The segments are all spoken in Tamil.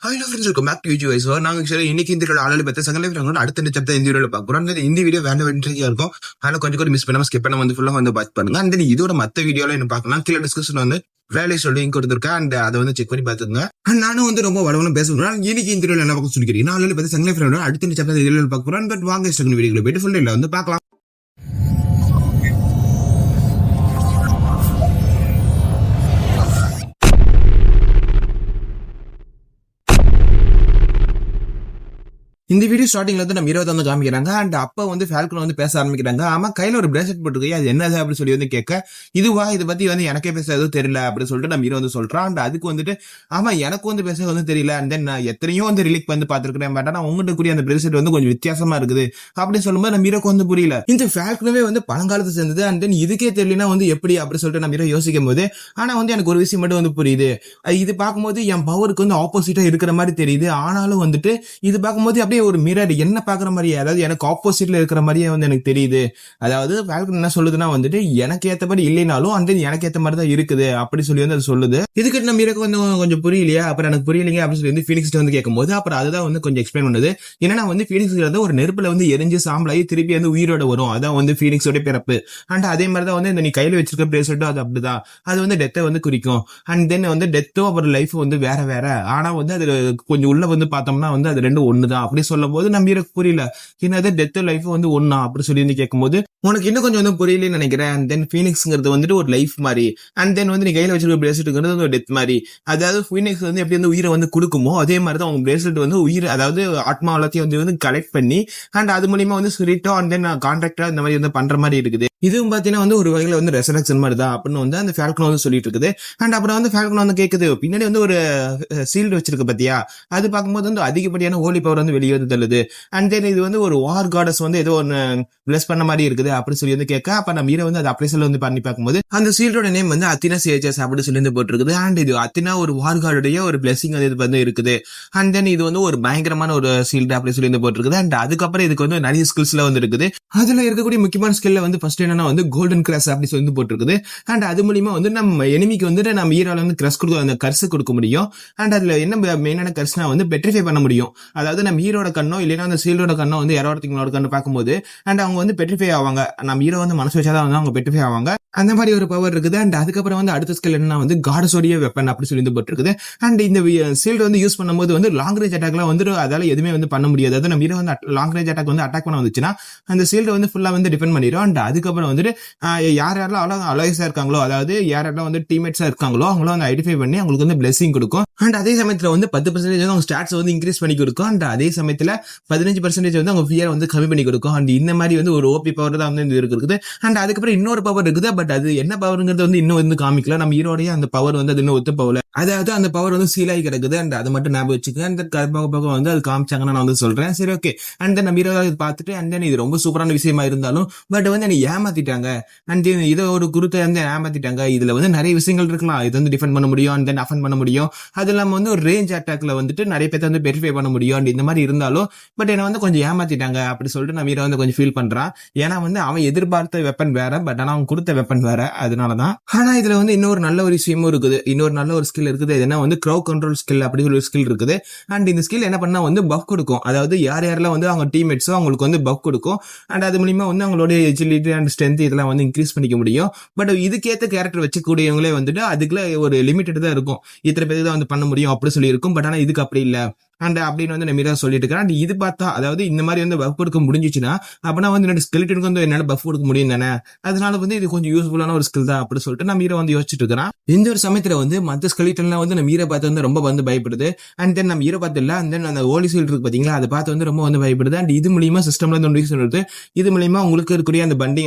Hello friends, welcome back to யூஜிவைஸ். நாங்கள் ஆக்சுவலாக இன்னைக்கு இந்த ஆளு பார்த்து செகண்ட் லைஃப் அடுத்த சாப்டர் இந்த வீடியோவில் பார்க்குறோம். இந்த வீடியோ வேற இன்ட்ரெஸ்டிங்காக இருக்கும். அதனால் கொஞ்சம் மிஸ் பண்ணாமல் ஸ்கிப் பண்ண வந்து ஃபுல்லாக வந்து பார்த்து பாருங்க. அந்த இதோட மற்ற வீடியோவில் என்ன பார்க்கலாம் கீழே டிஸ்கிரிப்ஷன் வந்து வேலை சொல்லி லிங்க் கொடுத்துருக்கேன். அண்ட் அதை வந்து செக் பண்ணி பார்த்துங்க. நானும் வந்து ரொம்ப வளவலும் பேசுகிறேன். இன்னைக்கு இந்த வீடியோவில் என்ன பார்க்க சொல்லிக்கிறேன். நான் ஆளு பார்த்து செகண்ட் லைஃப் அடுத்த சாப்டர் இந்த வீடியோவில் பார்க்குறேன். பட் வாங்க வீடியோவில் போயிட்டு ஃபுல் இல்லை வந்து பார்க்கலாம். இந்த வீடியோ ஸ்டார்டிங்ல வந்து நம்ம 20 வந்து காமிக்கிறாங்க. அண்ட் அப்ப வந்து ஃபால்கன் வந்து பேச ஆரம்பிக்கிறாங்க. ஆமா, கையில ஒரு பிரேஸ்லெட் போட்டுருக்கு, அது என்னது அப்படின்னு சொல்லி வந்து கேட்க, இதுவா இதை பத்தி வந்து எனக்கே பேச எதுவும் தெரியல அப்படின்னு சொல்லிட்டு நம்ம வந்து சொல்றான். அண்ட் அதுக்கு வந்துட்டு ஆமா எனக்கு வந்து பேச வந்து தெரியல. அண்ட் தென் நான் எத்தனையோ வந்து ரிலீக் வந்து பாத்துருக்கேன். பட் ஆனா உங்ககிட்ட கூடிய அந்த பிரேஸ்லெட் வந்து கொஞ்சம் வித்தியாசமா இருக்குது அப்படின்னு சொல்லும்போது நம்ம ஹீரோக்கு வந்து புரியல. இந்த ஃபால்கனவே வந்து பழங்காலத்து சேர்ந்தது. அண்ட் தென் இதுக்கே தெரியலனா வந்து எப்படி அப்படின்னு சொல்லிட்டு நம்ம ஹீரோ யோசிக்கும் போது, ஆனா வந்து எனக்கு ஒரு விஷயம் மட்டும் வந்து புரியுது. இது பார்க்கும்போது என் பவருக்கு வந்து ஆப்போசிட்டா இருக்கிற மாதிரி தெரியுது. ஆனாலும் வந்துட்டு இது பார்க்கும்போது அப்படியே ஒரு மிரர் என்ன பாக்குற மாதிரியே, அதாவது எனக்கு ஆப்போசிட்ல இருக்கிற மாதிரியே வந்து எனக்கு தெரியுது. அதாவது ஃபால்கன் என்ன சொல்லுதுன்னா வந்துட்டு எனக்கு ஏத்த மாதிரி இல்லைனாலும் அந்த எனக்கு ஏத்த மாதிரி தான் இருக்குது அப்படி சொல்லி வந்து அது சொல்லுது. இதுக்கு நம்ம ஹீரோக்கு வந்து கொஞ்சம் புரியலையா, அப்புறம் எனக்கு புரியலைங்க அப்படின்னு சொல்லி வந்து ஃபீனிக்ஸ் வந்து கேட்கும்போது அப்புறம் அதுதான் வந்து கொஞ்சம் எக்ஸ்பிளைன் பண்ணுது. என்னன்னா வந்து ஃபீனிக்ஸ் ஒரு நெருப்புல வந்து எரிஞ்சு சாம்பலாகி திருப்பி வந்து உயிரோட வரும். அதான் வந்து ஃபீனிக்ஸோட பிறப்பு. அண்ட் அதே மாதிரி தான் வந்து இந்த நீ கையில வச்சிருக்க பிரேஸ்லெட்டும் அது அப்படிதான். அது வந்து டெத்தை வந்து குறிக்கும். அண்ட் தென் வந்து டெத்தும் அப்புறம் லைஃப் வந்து வேற வேற. ஆனா வந்து அது கொஞ்சம் உள்ள வந்து பார்த்தோம்னா வந்து அது ரெண்டும் ஒண்ணுதான் அப்படி சொல்லும் போது நம்ம ஹீரோக்கு புரியல. என்னது டெத் லைஃப் வந்து ஒண்ணா அப்படி சொல்லி வந்து கேட்கும்போது உனக்கு இன்னும் கொஞ்சம் வந்து புரியலன்னு நினைக்கிறேன். அண்ட் தென் ஃபீனிக்ஸ்ங்கிறது வந்துட்டு ஒரு லைஃப் மாதிரி. அண்ட் தென் வந்து நீ கையில வச்சிருக்க பிரேஸ்லெட்ங்கிறது ஒரு டெத் மாதிரி. அதாவது ஃபீனிக்ஸ் வந்து எப்படி வந்து உயிரை வந்து கொடுக்குமோ அதே மாதிரி தான் அவங்க பிரேஸ்லெட் வந்து உயிர், அதாவது ஆத்மா எல்லாத்தையும் வந்து கலெக்ட் பண்ணி அண்ட் அது மூலியமா வந்து ஸ்பிரிட்டோ அண்ட் தென் கான்ட்ராக்டா இந்த மாதிரி வந்து பண்ற மாதிரி இருக்குது. இதுவும் பாத்தீங்கன்னா வந்து ஒரு வகையில வந்து ரெசரக்ஷன் மாதிரி தான் அப்படின்னு வந்து அந்த ஃபால்கன் வந்து சொல்லிட்டு இருக்குது. அண்ட் அப்புறம் வந்து ஃபால்கன் வந்து கேக்குது, பின்னாடி வந்து ஒரு சீல்டு வச்சிருக்கு பாத்தியா, அது பார்க்கும்போது வந்து அதிகப்படியான ஹோலி பவர் வந்து வெளியே வந்து தள்ளுது. அண்ட் தென் இது வந்து ஒரு வார் காடஸ் வந்து ஏதோ ஒன்னு பிளஸ் பண்ண மாதிரி இருக்குது அப்படி சொல்லி வந்து கேட்க, அப்ப நம்ம ஹீரோ வந்து அது அப்ரைசல் வந்து பண்ணி பார்க்கும்போது அந்த சீல்டோட நேம் வந்து அத்தினா சேஜஸ் அப்படி சொல்லி வந்து போட்டுருக்குது. அண்ட் இது அத்தினா ஒரு வார் கார்டுடைய ஒரு பிளஸிங் வந்து இருக்குது. அண்ட் தென் இது வந்து ஒரு பயங்கரமான ஒரு சீல்டு அப்படி சொல்லி வந்து போட்டுருக்குது. அண்ட் அதுக்கப்புறம் இதுக்கு வந்து நிறைய ஸ்கில்ஸ்ல வந்து இருக்குது. அதுல இருக்கக்கூடிய முக்கியமான ஸ்கில்ல வந்து ஃபர்ஸ்ட் என்னன்னா வந்து கோல்டன் கிராஸ் அப்படி சொல்லி போட்டுருக்குது. அண்ட் அது மூலியமா வந்து நம்ம எனிமிக்கு வந்துட்டு நம்ம ஹீரோல வந்து கிரஸ் கொடுக்க, அந்த கர்ஸ் கொடுக்க முடியும். அண்ட் அதுல என்ன மெயினான கர்ஸ்னா வந்து பெட்ரிஃபை பண்ண முடியும். அதாவது நம்ம ஹீரோட கண்ணோ இல்லைன்னா அந்த சீல்டோட கண்ணோ வந்து யாரோட கண்ணு பார்க்கும்போது அண்ட் அவங்க வந்து பெட்ரிஃபை ஆவாங்க. நம்ம ஹீரோ வந்து மனசு வச்சாதான் வந்து அவங்க பெட்ரிஃபை ஆவாங்க. அந்த மாதிரி ஒரு பவர் இருக்குது. அண்ட் அதுக்கப்புறம் வந்து அடுத்த ஸ்கில் என்னன்னா வந்து காடஸோடைய வெப்பன் அப்படி சொல்லி போட்டுருக்குது. அண்ட் இந்த சீல்டு வந்து யூஸ் பண்ணும்போது வந்து லாங் ரேஞ்ச் அட்டாக்லாம் வந்து அதால எதுவுமே வந்து பண்ண முடியாது. அதாவது நம்ம ஹீரோ வந்து லாங் ரேஞ்ச் அட்டாக் வந்து அட்டாக் பண்ண வந்துச்சுன்னா அந்த சீல்டு வந்து ஃபுல்லா வந்து டிபெண்ட் பண்ணிடும். அண்ட் அதுக்கப்புறம் வந்துட்டு யாரெல்லாம் அலைஸா இருக்காங்களோ, அதாவது யாரெல்லாம் வந்து டீம்மேட்ஸா இருக்காங்களோ அவங்கள வந்து ஐடென்டிஃபை பண்ணி அவங்களுக்கு வந்து பிளெஸிங் கொடுக்கும். அண்ட் அதே சமயத்துல வந்து 10% வந்து அவங்க ஸ்டாட்ஸ் வந்து இன்க்ரீஸ் பண்ணி கொடுக்கும். அண்ட் அதே சமயத்துல 15% வந்து அவங்க ஃபியர் வந்து கம்மி பண்ணி கொடுக்கும். அண்ட் இந்த மாதிரி வந்து ஒரு ஓபி பவர் தான் வந்து இருக்குது. அண்ட் அதுக்கப்புறம் இன்னொரு பவர் இருக்குது. பட் அது என்ன பவர்ங்கிறது வந்து இன்னும் வந்து காமிக்கல. நம்ம ஹீரோடைய அந்த பவர் வந்து அது இன்னும் ஒத்து போகல. அதாவது அந்த பவர் வந்து சீல் ஆகி கிடக்குது. அண்ட் அதை மட்டும் ஞாபகம் வச்சுக்க. அந்த போக வந்து அது காமிச்சாங்கன்னு நான் வந்து சொல்றேன். சரி, ஓகே. அண்ட் நம்ம ஹீரோ பார்த்துட்டு அண்ட் தென் இது ரொம்ப சூப்பரான விஷயமா இருந்தாலும் பட் வந்து என்னை ஏமாத்திட்டாங்க. அண்ட் இதை ஒரு குருத்தை வந்து ஏமாத்திட்டாங்க. இதுல வந்து நிறைய விஷயங்கள் இருக்கலாம். இது வந்து டிஃபெண்ட் பண்ண முடியும் அண்ட் தென் அஃபெண்ட் பண்ண முடியும். அது இல்லாம வந்து ஒரு ரேஞ்ச் அட்டாக்ல வந்துட்டு நிறைய பேர் வந்து வெரிஃபை பண்ண முடியும். அண்ட் இந்த மாதிரி இருந்தாலும் பட் என்ன வந்து கொஞ்சம் ஏமாத்திட்டாங்க அப்படி சொல்லிட்டு நம்ம ஹீரோ வந்து கொஞ்சம் ஃபீல் பண்றான். ஏன்னா வந்து அவன் எதிர்பார்த்த வெப்பன் வேற, பட் ஆனா அவன் கொடுத்த வெப்பன் வேற. அதனாலதான். ஆனா இதுல வந்து இன்னொரு நல்ல ஒரு விஷயமும் இருக்குது. இன்னொரு நல்ல ஒரு ஸ்கில் இருக்குது. என்ன வந்து க்ரௌட் கண்ட்ரோல் ஸ்கில் அப்படி ஒரு ஸ்கில் இருக்குது. அண்ட் இந்த ஸ்கில் என்ன பண்ணா வந்து பஃப் கொடுக்கும். அதாவது யாரெல்லாம் வந்து அவங்க டீம்மேட்ஸோ அவங்களுக்கு வந்து பஃப் கொடுக்கும். அண்ட் அது மூலியமா வந்து அவங்களோட எஜிலிட்டி அண்ட் ஸ்ட்ரென்த் இதெல்லாம் வந்து இன்க்ரீஸ் பண்ணிக்க முடியும். பட் இதுக்கேற்ற கேரக்டர் வச்சக்கூடியவங்களே வந்துட்டு அதுக்குள்ள ஒரு லிமிட்டட் தான் இருக்கும். இத்தனை பேருக்கு தான் வந்து பண்ண முடியும் அப்படி சொல்லி இருக்கும். பட் ஆனா இதுக்கு அப்படி இல்ல. அண்ட் அப்படின்னு வந்து நம்ம சொல்லிட்டு இருக்கிறேன். அண்ட் இது பார்த்தா அதாவது இந்த மாதிரி வந்து பஃப் கொடுக்க முடிஞ்சிச்சுன்னா அப்படின்னா வந்து என்னோட ஸ்கெலிட்டனுக்கு வந்து என்னால பஃப் கொடுக்க முடியும் தானே. அதனால வந்து இது கொஞ்சம் யூஸ்ஃபுல்லான ஒரு ஸ்கில் தான் அப்படி சொல்லிட்டு நம்ம ஹீரோ வந்து யோசிச்சுட்டு இருக்கிறான். இந்த ஒரு சமயத்துல வந்து மற்ற ஸ்கெலிட்டன்லாம் வந்து நம்ம ஹீரோ பார்த்து வந்து ரொம்ப வந்து பயப்படுது. அண்ட் தென் நம்ம ஹீரோ பார்த்து இல்ல அண்ட் தென் அந்த ஹோலி சீல்டு இருக்கு பாத்தீங்களா, அதை பார்த்து வந்து ரொம்ப வந்து பயப்படுது. அண்ட் இது மூலியமா சிஸ்டம்ல வந்து சொல்றது, இது மூலியமா உங்களுக்கு இருக்கக்கூடிய அந்த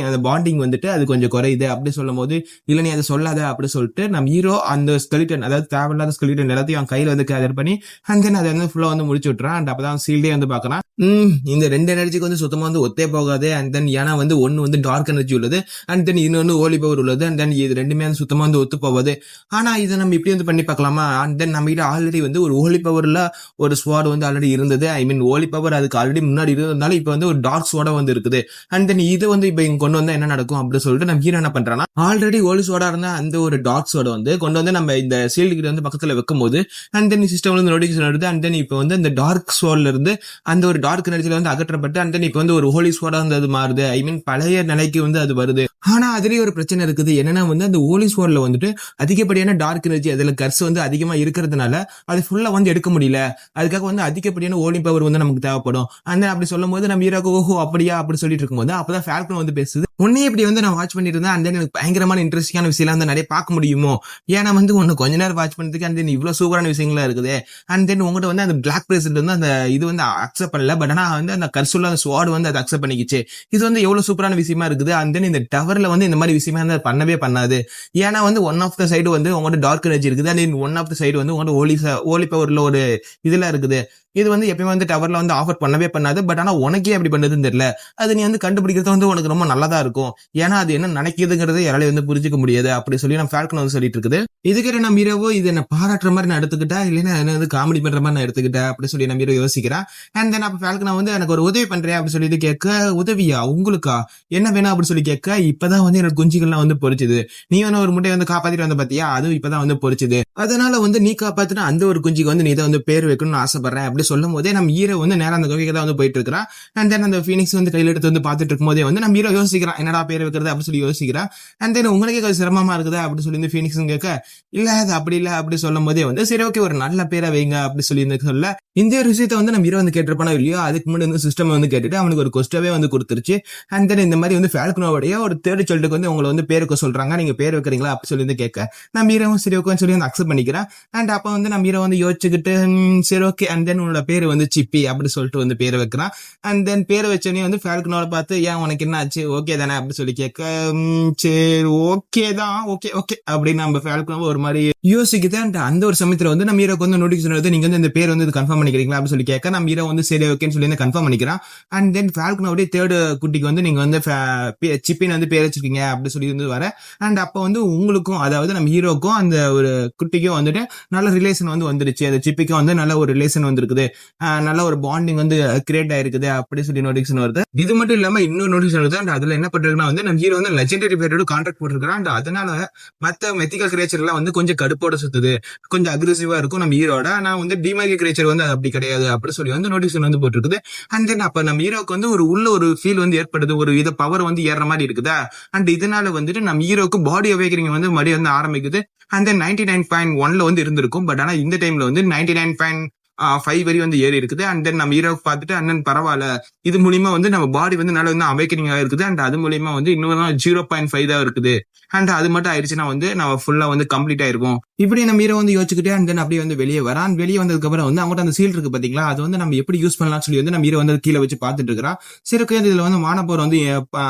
பாண்டிங் வந்துட்டு அது கொஞ்சம் குறையுது அப்படி சொல்லும் போது இல்ல நீ அதை சொல்லாத அப்படி சொல்லிட்டு நம்ம ஹீரோ அந்த ஸ்கெலிட்டன், அதாவது தேவையில்லாத ஸ்கெலிட்டன் எல்லாத்தையும் அவன் கையில வந்து கேதர் பண்ணி அண்ட் தென் அதை வந்து ஃபுல்லா ஃபுல்லா வந்து முடிச்சு விட்டுறான். அண்ட் அப்பதான் சீல்டே வந்து பாக்குறான். இந்த 2 எனர்ஜிக்கு வந்து சுத்தமா வந்து ஒத்தே போகாது. அண்ட் தென் ஏன்னா வந்து ஒன்னு வந்து டார்க் எனர்ஜி உள்ளது, அண்ட் தென் இன்னொன்னு ஹோலி பவர் உள்ளது. அண்ட் தென் இது ரெண்டுமே வந்து சுத்தமா வந்து ஒத்து போகாது. ஆனா இதை நம்ம இப்படி வந்து பண்ணி பார்க்கலாமா? அண்ட் தென் நம்ம கிட்ட ஆல்ரெடி வந்து ஒரு ஹோலி பவர்ல ஒரு ஸ்வாட் வந்து ஆல்ரெடி இருந்தது. ஐ மீன் ஹோலி பவர் அதுக்கு ஆல்ரெடி முன்னாடி இருந்ததுனால இப்ப வந்து ஒரு டார்க் ஸ்வாடா வந்து இருக்குது. அண்ட் தென் இது வந்து இப்ப இங்க கொண்டு வந்தா என்ன நடக்கும் அப்படின்னு சொல்லிட்டு நம்ம ஹீரோ என்ன பண்றான்னா, ஆல்ரெடி ஹோலி ஸ்வாடா இருந்தா அந்த ஒரு டார்க் ஸ்வாட வந்து கொண்டு வந்து நம்ம இந்த சீல்டு கிட்ட வந்து பக்கத்துல வைக்கும் போது அண்ட் தென் சிஸ்டம்ல வந்து நோட்டிபிகேஷன் வருது. அண்ட் தென் இப்ப வந்து அந்த டார்க் ஸ்வாட்ல இருந்து அந்த ஒரு டார்க் எனர்ஜில வந்து அகற்றப்பட்டு அண்ட் தென் இப்ப வந்து ஒரு ஹோலி ஸ்வாடா வந்து அது மாறுது. ஐ மீன் பழைய நிலைக்கு வந்து அது வருது. ஆனா அதுலயே ஒரு பிரச்சனை இருக்குது. என்னன்னா வந்து அந்த ஹோலி ஸ்வாட்ல வந்துட்டு அதிகப்படியான டார்க் எனர்ஜி அதுல கர்ஸ் வந்து அதிகமா இருக்கிறதுனால அது ஃபுல்லா வந்து எடுக்க முடியல. அதுக்காக வந்து அதிகப்படியான ஹோலி பவர் வந்து நமக்கு தேவைப்படும். அந்த அப்படி சொல்லும் போது நம்ம ஹீரோக்கு ஓஹோ அப்படியா அப்படி சொல்லிட்டு இருக்கும்போது அப்பதான் ஃபால்கன் வந்து பேசுது. உன்னையே இப்படி வந்து நான் வாட்ச் பண்ணிட்டு இருந்தேன். அண்ட் எனக்கு பயங்கரமான இன்ட்ரெஸ்டிங்கான விஷயம் வந்து நிறைய பார்க்க முடியுமோ, ஏன்னா வந்து ஒன்னு கொஞ்ச நேரம் வாட்ச் பண்ணதுக்கு அண்ட் தென் இவ்வளவு சூப்பரான விஷயங்களா இருக்குது. அண்ட் தென் உங்ககிட்ட வந்து அந்த பிளாக் பிரேஸ்லெட் வந்து அந்த இது வந்து அக்செப்ட் பண்ணல, பட் ஆனா வந்து அந்த கர்சுல அந்த ஸ்வாட் வந்து அதை அக்செப்ட் பண்ணிக்கிச்சு. இது வந்து எவ்வளவு சூப்பரான விஷயமா இருக்குது. அண்ட் தென் இந்த டவர்ல வந்து இந்த மாதிரி விஷயமா வந்து பண்ணவே பண்ணாது. ஏன்னா வந்து ஒன் ஆஃப் த சைடு வந்து உங்களோட டார்க் எனர்ஜி இருக்குது, and one of the side வந்து உங்களோட ஹோலி பவர்ல ஒரு இதுல இருக்குது. இது வந்து எப்பயுமே வந்து டவர்ல வந்து ஆஃபர் பண்ணவே பண்ணாது. பட் ஆனா உனக்கே அப்படி பண்ணதுன்னு தெரியல. அது நீ வந்து கண்டுபிடிக்கிறது வந்து உனக்கு ரொம்ப நல்லதா இருக்கும். ஏன்னா அது என்ன நினைக்கிறதுங்கிறது யாராலையும் வந்து புரிஞ்சுக்க முடியாது அப்படி சொல்லி நம்ம ஃபால்கன் வந்து சொல்லிட்டு இருக்குது. இதுக்கிட்ட நம்ம ஹீரோவோ இது என்ன பாராட்டுற மாதிரி நான் எடுத்துக்கிட்டா இல்லைன்னா என்ன காமெடி பண்ற மாதிரி நான் எடுத்துக்கிட்டேன் அப்படி சொல்லி நம்ம ஹீரோ யோசிக்கிறேன். அண்ட் தென் அப்ப ஃபால்கன் வந்து எனக்கு ஒரு உதவி பண்றேன் அப்படி சொல்லிட்டு கேட்க, உதவியா உங்களுக்கா, என்ன வேணும் அப்படி சொல்லி கேட்க, இப்பதான் வந்து என்னோட குஞ்சுகள்லாம் வந்து பொறிச்சுது, நீ வந்து ஒரு முட்டையை வந்து காப்பாத்திட்டு வந்த பாத்தியா, அதுவும் இப்பதான் வந்து பொறிச்சுது, அதனால வந்து நீ காப்பாத்தினா அந்த ஒரு குஞ்சுக்கு வந்து நீ தான் வந்து பேர் வைக்கணும்னு ஆசைப்படுறேன் அப்படி சொல்லும் போதே நம்ம ஹீரோ வந்து நேரம் அந்த குகைக்கு தான் வந்து போயிட்டு இருக்கிறான். அண்ட் தென் அந்த ஃபீனிக்ஸ் வந்து கையில எடுத்து வந்து பாத்துட்டு இருக்கும் போதே வந்து நம்ம ஹீரோ யோசிக்கிறான் என்னடா பேர் வைக்கிறது அப்படி சொல்லி யோசிக்கிறான். அண்ட் தென் உங்களுக்கே கொஞ்சம் சிரமமா இருக்குதா அப்படி சொல்லி ஃபீனிக்ஸ் கேட்க, இல்ல அது அப்படி இல்ல அப்படி சொல்லும் போதே வந்து சரி ஓகே ஒரு நல்ல பேரை வைங்க அப்படி சொல்லி சொல்ல, இந்த ஒரு விஷயத்த வந்து நம்ம ஹீரோ வந்து கேட்டிருப்பானோ இல்லையோ அதுக்கு முன்னாடி வந்து சிஸ்டம் வந்து கேட்டுட்டு அவனுக்கு ஒரு கொஸ்டவே வந்து கொடுத்துருச்சு. அண்ட் தென் இந்த மாதிரி வந்து ஃபால்கனோடைய ஒரு தேர்ட் சைல்டுக்கு வந்து உங்களை வந்து பேருக்கு சொல்றாங்க, நீங்க பேர் வைக்கிறீங்களா அப்படி சொல்லி வந்து கேட்க, நம்ம ஹீரோவும் சரி ஓகேன்னு சொல்லி வந்து அக்செப்ட் பண்ணிக்கிறேன். அண்ட் அப்ப வந்து நம்ம ஹீரோ வந்து யோசிச்சுக்கிட்டு சரி ஓகே அண்ட் தென் உன்னோட பேரு வந்து சிப்பி அப்படி சொல்லிட்டு வந்து பேரை வைக்கிறான். அண்ட் தென் பேரை வச்சோடனே வந்து ஃபால்கனோட பார்த்து ஏன் உனக்கு என்ன ஆச்சு ஓகே தானே அப்படி சொல்லி கேட்க, சரி ஓகே தான் ஓகே ஓகே அப்படின்னு நம்ம ஃபால்கனோ ஒரு மாதிரி யோசிக்குது. அண்ட் அந்த ஒரு சமயத்துல வந்து நம்ம ஹீரோக்கு வந்து நோட்டிபிகேஷன் வருது, நீங்க வந்து இந்த பேர் வந்து கன்ஃபார்ம் பண்ணிக்கிறீங்களா அப்படி சொல்லி கேட்க, நம்ம ஹீரோ வந்து சரி ஓகேன்னு சொல்லி கன்ஃபார்ம் பண்ணிக்கிறான். அண்ட் தென் ஃபால்கனோடைய தேர்ட் குட்டிக்கு வந்து நீங்க வந்து சிப்பின்னு வந்து பேர் வச்சிருக்கீங்க அப்படி சொல்லி வந்து வர. அண்ட் அப்ப வந்து உங்களுக்கும் அதாவது நம்ம ஹீரோக்கும் அந்த ஒரு குட்டிக்கும் வந்துட்டு நல்ல ரிலேஷன் வந்து வந்துருச்சு, அந்த சிப்பிக்கும் வந்து நல்ல ஒரு ரிலேஷன் வந்துருக்குது, நல்ல ஒரு பாண்டிங் வந்து கிரியேட் ஆயிருக்குது அப்படி சொல்லி நோட்டிபிகேஷன் வருது. இது மட்டும் இல்லாம இன்னொரு நோட்டிபிகேஷன் வருது. அண்ட் அதுல என்ன பண்றாங்கன்னா வந்து நம்ம ஹீரோ வந்து லெஜெண்டரி பேரோட கான்ட்ராக்ட் போட்டிருக்கான். அண்ட் அதனால மத்த மெத்திக்கல் கிரியேச்சர் எல்லாம் வந்து கொஞ்சம் கடுப்போட சுத்துது, கொஞ்சம் அக்ரெசிவா இருக்கும் நம்ம ஹீரோட. நான் வந்து டிமாகி கிரியேச்சர் வந்து அப்படி கிடையாது அப்படி சொல்லி வந்து நோட்டிபிகேஷன் வந்து போட்டிருக்குது. அண்ட் தென் அப்ப நம்ம ஹீரோக்கு வந்து ஒரு உள்ள ஒரு ஃபீல் வந்து ஏற்படுது, ஒரு வித பவர் வந்து ஏற மாதிரி இருக்குதா. அண்ட் இதனால வந்துட்டு நம்ம ஹீரோக்கு பாடி அவேக்கரிங் வந்து மறுபடியும் வந்து ஆரம்பிக்குது. அண்ட் தென் 99.1 வந்து இருந்திருக்கும், பட் ஆனா இந்த டைம்ல வந்து 99.5 வரை வந்து ஏறி இருக்குது. அண்ட் தென் நம்ம ஹீரோ பார்த்துட்டு அண்ணன் பரவாயில்ல, இது மூலியமா வந்து நம்ம பாடி வந்து நல்லா வந்து அவேக்கனிங் ஆயிருக்குது. அண்ட் அது மூலியமா வந்து இன்னும் 0.5 தான் இருக்குது. அண்ட் அது மட்டும் ஆயிடுச்சுன்னா வந்து நம்ம ஃபுல்லா வந்து கம்ப்ளீட் ஆயிருக்கும். இப்படி நம்ம ஹீரோ வந்து யோசிச்சுக்கிட்டே அண்ட் தென் அப்படியே வந்து வெளியே வரான். வெளியே வந்ததுக்கு அப்புறம் வந்து அவங்ககிட்ட அந்த சீல் இருக்கு பாத்தீங்களா, அது வந்து நம்ம எப்படி யூஸ் பண்ணலாம் சொல்லி வந்து நம்ம ஹீரோ வந்து கீழே வச்சு பார்த்துட்டு இருக்கிறான். சரி ஓகே இதுல வந்து மானப்பவர் வந்து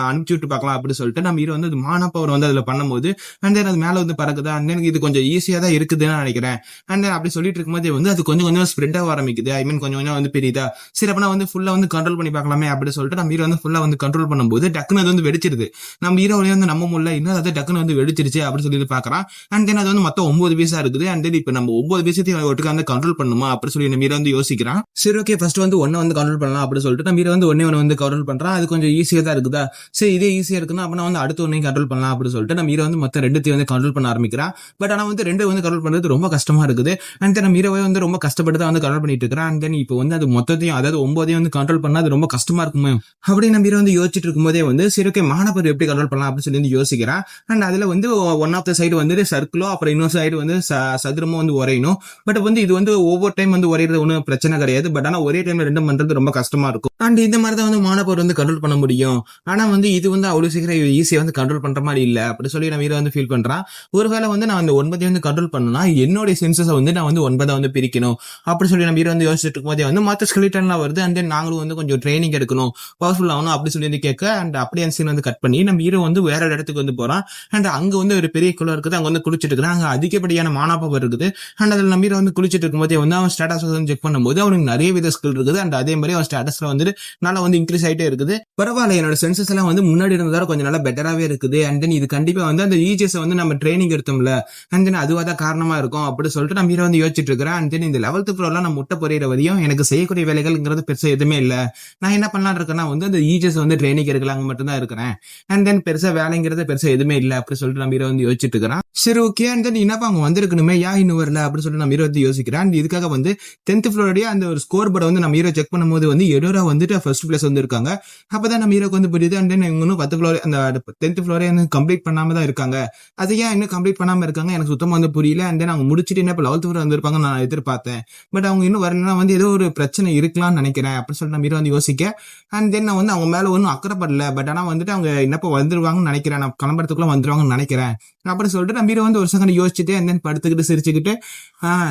அனுப்பிச்சு விட்டு பார்க்கலாம் அப்படின்னு சொல்லிட்டு நம்ம ஹீரோ வந்து மானப்பவர் வந்து அதுல பண்ணும்போது அண்ட் தென் அது மேல வந்து பறக்குது. அண்ட் தென் இது கொஞ்சம் ஈஸியா தான் இருக்குதுன்னு நினைக்கிறேன். அண்ட் தென் அப்படி சொல்லிட்டு இருக்கும்போது வந்து அது கொஞ்சம் கொஞ்சம் ஸ்ப்ரெட் ஆக ஆரம்பிக்குது. ஐ மீன் கொஞ்சம் கொஞ்சம் வந்து பெரியதா. சரி அப்ப வந்து ஃபுல்லா வந்து கண்ட்ரோல் பண்ணி பார்க்கலாமே அப்படின்னு சொல்லிட்டு நம்ம ஹீரோ வந்து ஃபுல்லா வந்து கண்ட்ரோல் பண்ணும்போது டக்குன்னு அது வந்து வெடிச்சிருது. நம்ம ஹீரோ வந்து நம்ம முல்ல இன்னும் அது டக்குன்னு வந்து வெடிச்சிருச்சு அப்படின்னு சொல்லி பாக்குறான். அண்ட் தென் அது வந்து மொத்தம் 9 பீஸா இருக்குது. அண்ட் தென் இப்ப நம்ம 9 பீஸத்தையும் ஒட்டுக்கா வந்து கண்ட்ரோல் பண்ணுமா அப்படின்னு சொல்லி நம்ம ஹீரோ வந்து யோசிக்கிறான். சரி ஓகே ஃபர்ஸ்ட் வந்து ஒன்ன வந்து கண்ட்ரோல் பண்ணலாம் அப்படின்னு சொல்லிட்டு நம்ம ஹீரோ வந்து ஒன்னு வந்து கண்ட்ரோல் பண்றான். அது கொஞ்சம் ஈஸியா தான் இருக்குதா. சரி இதே ஈஸியா இருக்குன்னா அப்ப நான் வந்து அடுத்த ஒன்னையும் கண்ட்ரோல் பண்ணலாம் அப்படின்னு சொல்லிட்டு நம்ம ஹீரோ வந்து மொத்தம் 2 வந்து கண்ட்ரோல் பண்ண ஆரம்பிக்கிறான். பட் ஆனா வந்து 2 வந்து கண்ட்ரோல் பண்றது ரொம்ப கஷ்டமா இருக்குது. அண்ட் தென் நம்ம ஹீரோவை வந்து ரொம்ப கஷ்டப்பட்டு தான் வந்து கண்ட்ரோல் பண்ணிட்டு இருக்கிறான். அண்ட் தென் இப்போ வந்து அது மொத்தத்தையும் அதாவது 9 வந்து கண்ட்ரோல் பண்ணா அது ரொம்ப கஷ்டமா இருக்குமே அப்படின்னு நம்ம ஹீரோ வந்து யோசிச்சுட்டு இருக்கும்போதே வந்து சரி ஓகே மானப்பர் எப்படி கண்ட்ரோல் பண்ணலாம் அப்படின்னு சொல்லி யோசிக்கிறான். அண்ட் அதுல வந்து ஒன் ஆஃப் த சைடு வந்து சர்க்கிளோ அப்புறம் இன்னொரு சைடு வந்து சதுரமோ வந்து உரையணும். பட் வந்து இது வந்து ஒவ்வொரு டைம் வந்து உரையிறது ஒன்றும் பிரச்சனை கிடையாது. பட் ஆனா ஒரே டைம்ல 2 பண்றது ரொம்ப கஷ்டமா இருக்கும். அண்ட் இந்த மாதிரி தான் வந்து மானப்பவர் வந்து கண்ட்ரோல் பண்ண முடியும். ஆனா வந்து இது வந்து அவ்வளவு சீக்கிரம் ஈஸியா வந்து கண்ட்ரோல் பண்ற மாதிரி இல்ல அப்படி சொல்லி நம்ம ஹீரோ வந்து ஃபீல் பண்றான். ஒருவேளை வந்து நான் அந்த 9 வந்து கண்ட்ரோல் பண்ணனா என்னோட சென்சஸை வந்து நான் வந்து 9 வந்து பிரிக்கணும் அப்படி சொல்லி நம்ம ஹீரோ வந்து யோசிச்சுட்டு இருக்கும்போதே வந்து மற்ற ஸ்கெலிட்டன்லாம் வருது. அண்ட் தென் நாங்களும் வந்து கொஞ்சம் ட்ரைனிங் எடுக்கணும், பவர்ஃபுல் ஆகணும் அப்படி சொல்லி வந்து கேட்க அண்ட் அப்படியே சீன் வந்து கட் பண்ணி நம்ம ஹீரோ வந்து வேற இடத்துக்கு வந்து போறான். அண்ட் அங்க வந்து ஒரு பெரிய குளம் இருக்குது, அங்க வந்து குளிச்சுட்டு இருக்கிறான். அங்க அதிகப்படியான வகையான மானா பவர் இருக்குது. அண்ட் அதில் நம்ம ஹீரோ வந்து குளிச்சுட்டு இருக்கும்போதே வந்து அவன் ஸ்டேட்டஸ் வந்து செக் பண்ணும்போது அவனுக்கு நிறைய வித ஸ்கில் இருக்குது. அண்ட் அதே மாதிரி அவன் ஸ்டேட்டஸ்ல வந்து நல்லா வந்து இன்க்ரீஸ் ஆகிட்டே இருக்குது. பரவாயில்ல, என்னோட சென்சஸ் எல்லாம் வந்து முன்னாடி இருந்ததால கொஞ்சம் நல்லா பெட்டராகவே இருக்குது. அண்ட் தென் இது கண்டிப்பா வந்து அந்த ஈஜிஎஸ் வந்து நம்ம ட்ரைனிங் எடுத்தோம்ல, அண்ட் தென் அதுவாக தான் காரணமா இருக்கும் அப்படி சொல்லிட்டு நம்ம ஹீரோ வந்து யோசிச்சுட்டு இருக்கிறேன். அண்ட் தென் இந்த 11th ஃப்ளோர்ல நான் முட்டை பொறியிற வரையும் எனக்கு செய்யக்கூடிய வேலைகள்ங்கிறது பெருசா எதுவுமே இல்லை. நான் என்ன பண்ணலான்னு இருக்கேன்னா வந்து அந்த ஈஜிஎஸ் வந்து ட்ரைனிங் எடுக்கலாங்க மட்டும் தான் இருக்கிறேன். அண்ட் தென் பெருசா வேலைங்கிறது பெருசா எதுவுமே இல்லை அப்படி சொல்லிட்டு நம்ம ஹீரோ வந்து யோசிச்சுட்டு இருக்கிறான். சரி ஓகே, அண்ட் தென் என்னப்பா அவங்க வந்திருக்கணுமே, ஏன் இன்னும் வரல அப்படின்னு சொல்லிட்டு நம்ம ஹீரோ வந்து யோசிக்கிறான். அண்ட் இதுக்காக வந்து 10th ஃப்ளோருடைய அந்த ஒரு ஸ்கோர் போர்டை வந்து நம்ம ஹீரோ செக் பண்ணும்போது வந்து எடோரா வந்துட்டு ஃபர்ஸ்ட் பிளேஸ் வந்து இருக்காங்க. அப்பதான் நம்ம ஹீரோக்கு வந்து புரியுது. அண்ட் தென் இவங்க இன்னும் 10th ஃப்ளோர் அந்த 10th ஃப்ளோரே கம்ப்ளீட் பண்ணாம தான் இருக்காங்க. அது ஏன் இன்னும் கம்ப்ளீட் பண்ணாம இருக்காங்க எனக்கு சுத்தமா வந்து புரியல. அண்ட் தென் அவங்க முடிச்சுட்டு என்ன 11th ஃப்ளோர் வந்திருப்பாங்க நான் எதிர்பார்த்தேன். பட் அவங்க இன்னும் வரலன்னா வந்து ஏதோ ஒரு பிரச்சனை இருக்கலாம்னு நினைக்கிறேன் அப்படின்னு சொல்லிட்டு நம்ம ஹீரோ வந்து யோசிக்க. அண்ட் தென் நான் வந்து அவங்க மேல ஒன்றும் அக்கறைப்படல. பட் ஆனா வந்துட்டு அவங்க என்னப்போ வந்துருவாங்கன்னு நினைக்கிறேன், நான் கிளம்புறதுக்குள்ள வந்துருவாங்கன்னு நினைக்கிறேன் அப்படின்னு சொல்லிட்டு நம்ம ஹீரோ வந்து ஒரு செகண்ட் யோசிச்சுட்டு அண்ட் தென் படுத்துக்கிட்டு சிரிச்சுக்கிட்டு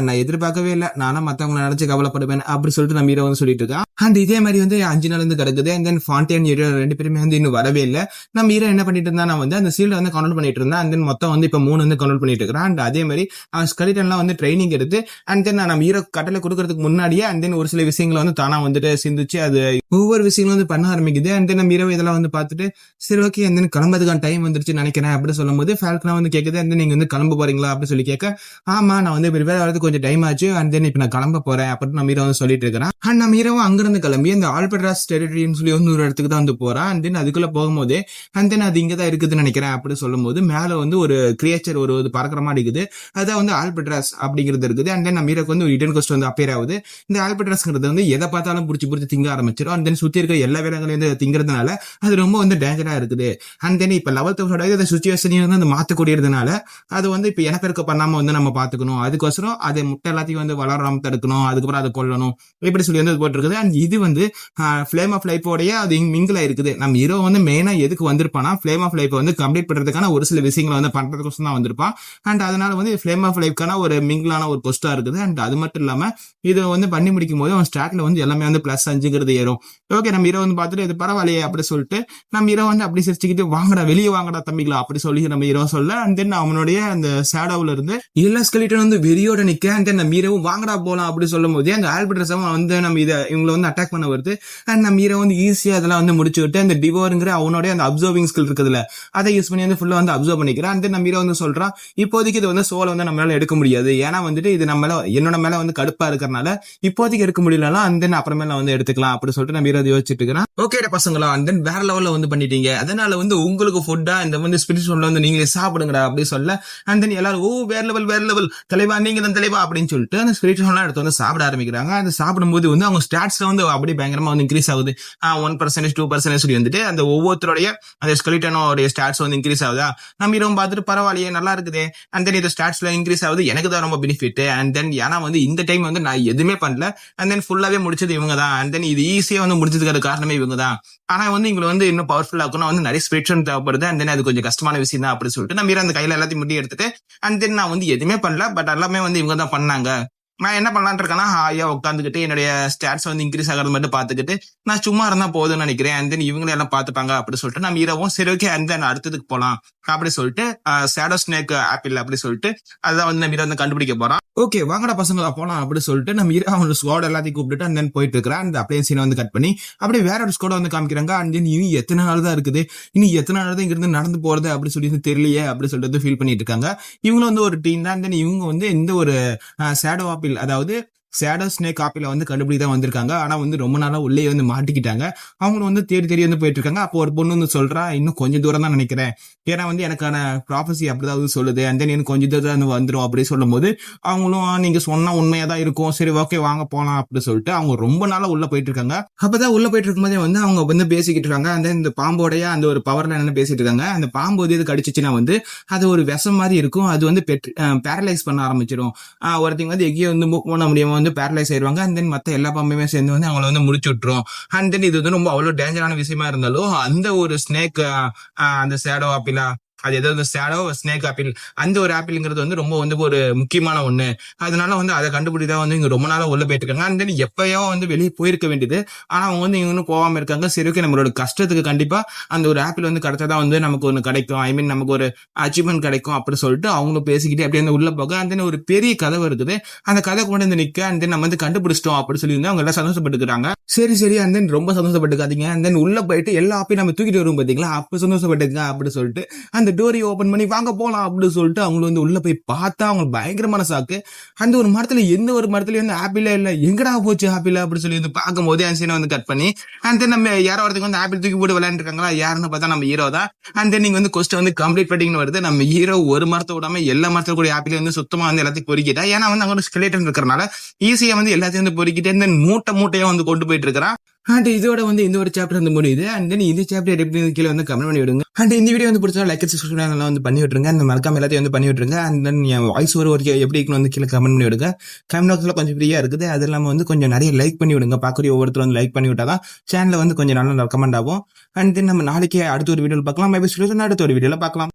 நான் எதிர்பார்க்கவே இல்லை, நானும் மத்தவங்களை நினைச்சு கவலைப்படுவேன் அப்படி சொல்லிட்டு நம்ம ஹீரோ வந்து சொல்லிட்டு இருக்கான். அண்ட் இதே மாதிரி வந்து 5 நாள் வந்து கிடக்குது. அண்ட் தென் ஃபாண்டியன் ஹீரோ 2 பேருமே வந்து இன்னும் வரவே இல்லை. நம்ம ஹீரோ என்ன பண்ணிட்டு இருந்தா நான் வந்து அந்த சீல்டை வந்து கண்ட்ரோல் பண்ணிட்டு இருந்தேன். அண்ட் தென் மொத்தம் வந்து இப்போ 3 வந்து கண்ட்ரோல் பண்ணிட்டு இருக்கிறான். அண்ட் அதே மாதிரி ஸ்கெலிட்டன்லாம் வந்து ட்ரைனிங் எடுத்து அண்ட் தென் நம்ம ஹீரோ கட்டளை கொடுக்கறதுக்கு முன்னாடியே அண்ட் தென் ஒரு சில விஷயங்களை வந்து தானா வந்துட்டு சிந்திச்சு அது ஒவ்வொரு விஷயங்களும் வந்து பண்ண ஆரம்பிக்குது. அண்ட் தென் நம்ம ஹீரோ இதெல்லாம் வந்து பார்த்துட்டு சரி ஓகே அண்ட் தென் கிளம்புறதுக்கான டைம் வந்துருச்சு நினைக்கிறேன் அப்படின்னு சொல்லும் போது ஃபால்கனா வந்து கேட்குது. அண்ட் நீங்க வந்து கிளம்ப போறீங்களா அப்படின்னு சொல்லி கேட்க, ஆமா நான் வந்து ப்ரிப்பேர் ஆகிறதுக்கு கொஞ்சம் டைம் ஆச்சு அண்ட் தென் இப்போ நான் கிளம்ப போறேன் அப்படின்னு நம்ம ஹீரோ வந்து சொல்லிட்டு இருக்கிறான். அண்ட் நம்ம ஹீரோ அங்கிருந்து கிளம்பி அந்த ஆல்பட்ராஸ் டெரிட்டரின்னு சொல்லி வந்து ஒரு இடத்துக்கு தான் வந்து போறான். அண்ட் தென் அதுக்குள்ள போகும்போது அண்ட் தென் அது இங்கதான் இருக்குதுன்னு நினைக்கிறேன் அப்படின்னு சொல்லும் போது மேல வந்து ஒரு கிரியேச்சர் ஒரு பறக்கிற மாதிரி இருக்குது. அதான் வந்து ஆல்பட்ராஸ் அப்படிங்கிறது இருக்குது. அண்ட் தென் நம்ம ஹீரோக்கு வந்து ஒரு ரிட்டன் கோஸ்ட் வந்து அப்பேர் ஆகுது. இந்த ஆல்பட்ராஸ்ங்கிறது வந்து எதை பார்த்தாலும் பிடிச்சி திங்க ஆரம்பிச்சிடும். அண்ட் தென் சுத்தி இருக்க எல்லா வேலைகளையும் வந்து திங்கிறதுனால அது ரொம்ப வந்து டேஞ்சரா இருக்குது. அண்ட் தென் இப்ப 11th ஃப்ளோர் சுச்சுவேஷனையும் வந்து அந்த மாத்தக்கூடியதுனால அது வந்து இப்ப இனப்பெருக்க பண்ணாம வந்து நம்ம பாத்துக்கணும், அதுக்கோசரம் அதை முட்டை எல்லாத்தையும் வந்து வளராம தடுக்கணும், அதுக்கப்புறம் அதை கொல்லணும் இப்படி சொல்லி வந்து போட்டு இருக்குது. அண்ட் இது வந்து ஃபிளேம் ஆஃப் லைஃபோடைய அது மிங்கில் இருக்குது. நம்ம ஹீரோ வந்து மெயினா எதுக்கு வந்திருப்பானா ஃபிளேம் ஆஃப் லைஃப் வந்து கம்ப்ளீட் பண்றதுக்கான ஒரு சில விஷயங்களை வந்து பண்றதுக்கோசம் தான் வந்திருப்பான். அண்ட் அதனால வந்து ஃபிளேம் ஆஃப் லைஃப்க்கான ஒரு மிங்கிளான ஒரு கொஸ்டா இருக்குது. அண்ட் அது மட்டும் இல்லாம இதை வந்து பண்ணி முடிக்கும் போது அவன் ஸ்டார்ட்ல வந்து எல்லாமே வந்து +5 ஏறும். ஓகே, நம்ம ஹீரோ வந்து பார்த்துட்டு இது பரவாயில்லையே அப்படி சொல்லிட்டு நம்ம ஹீரோ வந்து அப்படி சிரிச்சுக்கிட்டு வாங்கடா வெளியே வாங்கடா தம்பிங்களா அப்படி சொல்லி நம்ம ஹீரோ சொல்ல. அண்ட் தென் அவனுடைய அந்த ஷேடோவ்ல இருந்து எல்லா ஸ்கெலிட்டன் வந்து வெறியோட நிக்க. அண்ட் தென் நம்ம ஹீரோவும் வாங்கடா போலாம் அப்படி சொல்லும் போது அந்த ஆல்பர்ட்ரஸ் வந்து நம்ம இவங்களை வந்து அட்டாக் பண்ண வருது. அண்ட் நம்ம ஹீரோ வந்து ஈஸியா அதெல்லாம் வந்து முடிச்சு விட்டு அந்த டிவோருங்கிற அவனோட அந்த அப்சர்விங் ஸ்கில் இருக்குதுல அதை யூஸ் பண்ணி வந்து ஃபுல்லா வந்து அப்சர்வ் பண்ணிக்கிறான். அண்ட் தென் நம்ம ஹீரோ வந்து சொல்றான் இப்போதைக்கு இது வந்து சோலை வந்து நம்மளால எடுக்க முடியாது, ஏன்னா வந்துட்டு இது நம்ம என்னோட மேல வந்து கடுப்பா இருக்கிறனால இப்போதைக்கு எடுக்க முடியலன்னா அண்ட் தென் அப்புறமேல வந்து எடுத்துக்கலாம் அப்படி சொல்லிட்டு நம்ம ஹீரோ யோசிச்சுட்டு இருக்கிறான். ஓகே பசங்களா, அண்ட் தென் வேற லெவல்ல வந்து பண்ணிட்டீங்க, அதனால வந்து உங்களுக்கு ஃபுட்டா இந்த வந்து ஸ்பிரிச்சுவல்ல வந்து நீங்க சாப்பிடுங்கடா அப்படி சொல்ல. அண்ட் தென் எல்லாரும் வேற லெவல் தலைவா நீங்க தான் தலைவா அப்படின்னு சொல்லிட்டு அந்த ஸ்பிரிச்சுவல்லாம் எடுத்து வந்து சாப்பிட ஆரம்பிக்கிறாங்க. அது சாப்பிடும்போது வந்து அவங்க ஸ்டாட்ஸ்ல வந்து அப்படியே பயங்கரமா வந்து இன்க்ரீஸ் ஆகுது. 1% 2% சொல்லி வந்துட்டு அந்த ஒவ்வொருத்தருடைய அந்த ஸ்கெலிட்டனோட ஸ்டாட்ஸ் வந்து இன்க்ரீஸ் ஆகுதா. நம்ம ஹீரோ பார்த்துட்டு பரவாயில்லையே நல்லா இருக்குது. அண்ட் தென் இது ஸ்டாட்ஸ்ல இன்க்ரீஸ் ஆகுது, எனக்கு தான் ரொம்ப பெனிஃபிட். அண்ட் தென் ஏன்னா வந்து இந்த டைம் வந்து நான் எதுவுமே பண்ணல, அண்ட் தென் ஃபுல்லாவே முடிச்சது இவங்க தான். அண்ட் தென் இது ஈஸியா வந்து முடிச்சதுக்கான காரணமே இவங்க தான். ஆனா வந்து இவங்களை வந்து இன்னும் பவர்ஃபுல் ஆக்கணும், வந்து நிறைய ஸ்பிரிச்சுவல் தேவைப்படுது. அண்ட் தென் அது கொஞ்சம் கஷ்டமான விஷயம் தான் அப்படி சொல்லிட்டு நம்ம ஹீரோ அந்த கையில எல்லாத்தையும் முட்டி எடுத்துட்டு அண்ட் தென் நான் வந்து எதுவுமே பண்ணல, பட் எல்லாமே வந்து இவங்க தான் பண்ணாங்க. நான் என்ன பண்ணலான் இருக்கேன்னா ஹாயா உட்காந்துக்கிட்டு என்னுடைய ஸ்டாட்ஸ் வந்து இன்க்ரீஸ் ஆகிறது மட்டும் பார்த்துக்கிட்டு நான் சும்மா இருந்தா போதும்னு நினைக்கிறேன். அண்ட் தென் இவங்களே எல்லாம் பார்த்துப்பாங்க அப்படி சொல்லிட்டு நம்ம ஹீரோவும் சரி ஓகே அண்ட் தென் அடுத்ததுக்கு போலாம் அப்படி சொல்லிட்டு ஷேடோ ஸ்னேக் ஆப்பிள் அப்படி சொல்லிட்டு அதான் வந்து நம்ம ஹீரோ வந்து கண்டுபிடிக்க போறான். ஓகே வாங்கடா பசங்களா போலாம் அப்படி சொல்லிட்டு நம்ம ஹீரோ அவனோட ஸ்குவாட் எல்லாத்தையும் கூப்பிட்டு அண்ட் தென் போயிட்டு இருக்கிறான். அந்த அப்ளையன்ஸ் சீனை வந்து கட் பண்ணி அப்படியே வேற ஒரு ஸ்குவாட் வந்து காமிக்கிறாங்க. அண்ட் தென் இனி எத்தனை நாள் தான் இருக்குது, இனி எத்தனை நாள் தான் இங்கிருந்து நடந்து போறது அப்படி சொல்லி தெரியலையே அப்படி சொல்லிட்டு ஃபீல் பண்ணிட்டு இருக்காங்க. இவங்களும் வந்து ஒரு டீம் தான். அண்ட் தென் இவங்க வந்து இந்த ஒரு ஷேடோ ஆப்பிள் அதாவது ஷேடோ ஸ்னேக் காப்பில வந்து கண்டுபிடி தான் வந்திருக்காங்க. ஆனா வந்து ரொம்ப நாளா உள்ளே வந்து மாட்டிக்கிட்டாங்க. அவங்களும் வந்து தேடி வந்து போயிட்டு இருக்காங்க. அப்போ ஒரு பொண்ணு வந்து சொல்றா இன்னும் கொஞ்சம் தூரம் தான் நினைக்கிறேன், ஏன்னா வந்து எனக்கான ப்ராஃபஸி அப்படிதான் சொல்லுது. அண்ட் தென் எனக்கு கொஞ்சம் தூரம் தான் வந்துடும் அப்படி சொல்லும் போது அவங்களும் நீங்க சொன்னா உண்மையா தான் இருக்கும், சரி ஓகே வாங்க போலாம் அப்படி சொல்லிட்டு அவங்க ரொம்ப நாளா உள்ள போயிட்டு இருக்காங்க. அப்பதான் உள்ள போயிட்டு இருக்கும்போதே வந்து அவங்க வந்து பேசிக்கிட்டு இருக்காங்க. அந்த இந்த பாம்போடைய அந்த ஒரு பவர்ல என்ன பேசிட்டு இருக்காங்க. அந்த பாம்பு வந்து இது கடிச்சிச்சுன்னா வந்து அது ஒரு விஷம் மாதிரி இருக்கும், அது வந்து பேரலைஸ் பண்ண ஆரம்பிச்சிடும். ஒருத்தங்க வந்து எங்கேயும் வந்து மூவ் பண்ண முடியாம வந்து பேரலைஸ் ஆயிடுவாங்க. அண்ட் தென் மத்த எல்லா பாம்புமே சேர்ந்து வந்து அவங்களை வந்து முடிச்சு விட்டுரும். அண்ட் தென் இது வந்து ரொம்ப அவ்வளவு டேஞ்சரான விஷயமா இருந்தாலும் அந்த ஒரு ஸ்னேக் அந்த ஷேடோ ஆப்பிளா அது ஏதாவது ஷேடோ ஸ்னேக் ஆப்பிள், அந்த ஒரு ஆப்பிள்ங்கிறது வந்து ரொம்ப வந்து ஒரு முக்கியமான ஒண்ணு. அதனால வந்து அதை கண்டுபிடிதான் வந்து இங்க ரொம்ப நாளா உள்ள போயிட்டு இருக்காங்க. அண்ட் தென் எப்பயோ வந்து வெளியே போயிருக்க வேண்டியது. ஆனா அவங்க வந்து இன்னும் போகாம இருக்காங்க. சரி, ஓகே, நம்மளோட கஷ்டத்துக்கு கண்டிப்பா அந்த ஒரு ஆப்பிள் வந்து கிடைச்சாதான் வந்து நமக்கு ஒண்ணு கிடைக்கும். ஐ மீன் நமக்கு ஒரு அச்சீவ்மெண்ட் கிடைக்கும் அப்படி சொல்லிட்டு அவங்களும் பேசிக்கிட்டு அப்படியே வந்து உள்ள போக, அண்ட் தென் ஒரு பெரிய கதவு இருக்குது. அந்த கதை கொண்டு வந்து நிக்க, அண்ட் தென் நம்ம வந்து கண்டுபிடிச்சிட்டோம் அப்படி சொல்லி வந்து அவங்க எல்லாம் சந்தோஷப்பட்டுக்கிறாங்க. சரி, அண்ட் தென் ரொம்ப சந்தோஷப்பட்டுக்காதீங்க. அண்ட் தென் உள்ள போயிட்டு எல்லா ஆப்பையும் நம்ம தூக்கிட்டு வரும் பாத்தீங்களா, அப்ப சந்தோஷப்பட்டுங்க அப்படி சொல்லிட்டு அந்த டோரை ஓபன் பண்ணி வாங்க போலாம் அப்படின்னு சொல்லிட்டு அவங்க வந்து உள்ள போய் பார்த்தா அவங்க பயங்கரமான சாக்கு. அந்த ஒரு மரத்துல எந்த ஒரு மரத்துலயும் வந்து ஆப்பிளே இல்ல. எங்கடா போச்சு ஆப்பிள் அப்படி சொல்லி வந்து பார்க்கும் போதே அந்த சீனை வந்து கட் பண்ணி, அண்ட் தென் நம்ம யாரோ ஒருத்தங்க வந்து ஆப்பிள் தூக்கி போட்டு விளையாண்டுருக்காங்களா, யாருன்னு பார்த்தா நம்ம ஹீரோ தான். அண்ட் தென் நீங்க வந்து கொஸ்டின் வந்து கம்ப்ளீட் பண்ணிங்கன்னு வருது. நம்ம ஹீரோ ஒரு மரத்தை விடாம எல்லா மரத்துல கூட ஆப்பிள் வந்து சுத்தமா வந்து எல்லாத்தையும் பொறுக்கிட்டா. ஏன்னா வந்து அவங்க ஸ்கெலேட்டன் இருக்கிறனால ஈஸியா வந்து எல்லாத்தையும் வந்து பொறுக்கிட்டு and then மூட்டையா வந்து கொண்டு போயிட்டு இருக்கிறான். அண்ட் இதோட வந்து இந்த ஒரு சாப்டர் வந்து முடியுது. அண்ட் தென் இந்த சாப்டர் எப்படி கீழே வந்து கமெண்ட் பண்ணி விடுங்க. அண்ட் இந்த வீடியோ வந்து பிடிச்சா லைக் சப்ஸ்கிரைப் வந்து பண்ணி விட்டுருங்க. அந்த மறக்காம எல்லாத்தையும் வந்து பண்ணி விட்டுருங்க. அண்ட் தென் என் வாய்ஸ் ஒரு எப்படி இருக்குன்னு வந்து கீழே கமெண்ட் பண்ணி விடுங்க. கமெண்ட் பாக்ஸ்ல கொஞ்சம் ஃப்ரீயா இருக்குது. அது இல்லாம வந்து கொஞ்சம் நிறைய லைக் பண்ணி விடுங்க. பார்க்குற ஒவ்வொருத்தரும் வந்து லைக் பண்ணி விட்டாதான் சேனல்ல வந்து கொஞ்சம் நல்லா ரெக்கமெண்ட் ஆகும். அண்ட் தென் நம்ம நாளைக்கே அடுத்த ஒரு வீடியோல பார்க்கலாம். அடுத்த ஒரு வீடியோல பார்க்கலாம்.